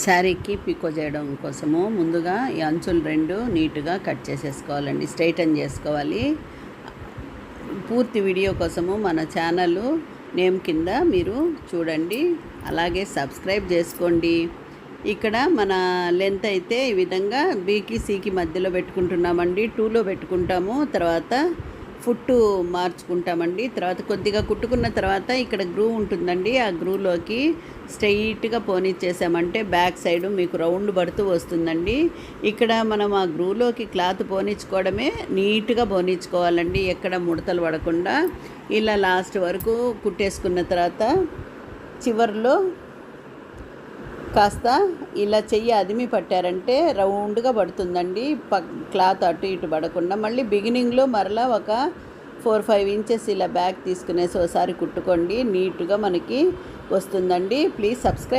శారీకి పికో చేయడం కోసము ముందుగా ఈ అంచులు రెండు నీట్గా కట్ చేసేసుకోవాలండి, స్ట్రైటన్ చేసుకోవాలి. పూర్తి వీడియో కోసము మన ఛానల్ నేమ్ కింద మీరు చూడండి, అలాగే సబ్స్క్రైబ్ చేసుకోండి. ఇక్కడ మన లెంత్ అయితే ఈ విధంగా బీకి సీకి మధ్యలో పెట్టుకుంటున్నామండి, 2లో పెట్టుకుంటాము. తర్వాత ఫుట్టు మార్చుకుంటామండి. తర్వాత కొద్దిగా కుట్టుకున్న తర్వాత ఇక్కడ గ్రూ ఉంటుందండి, ఆ గ్రూలోకి స్ట్రైట్గా పోనిచ్చేసామంటే బ్యాక్ సైడ్ మీకు రౌండ్ పడుతూ వస్తుందండి. ఇక్కడ మనం ఆ గ్రూలోకి క్లాత్ పోనిచ్చుకోవడమే నీట్గా పోనిచ్చుకోవాలండి, ఎక్కడ ముడతలు పడకుండా. ఇలా లాస్ట్ వరకు కుట్టేసుకున్న తర్వాత చివర్లో కాస్త ఇలా చెయ్యి అదిమి పట్టారంటే రౌండ్గా పడుతుందండి, క్లాత్ అటు ఇటు పడకుండా. మళ్ళీ బిగినింగ్లో మరలా ఒక 4-5 ఇంచెస్ ఇలా బ్యాక్ తీసుకునేసి ఒకసారి కుట్టుకోండి, నీట్గా మనకి వస్తుందండి. Please subscribe.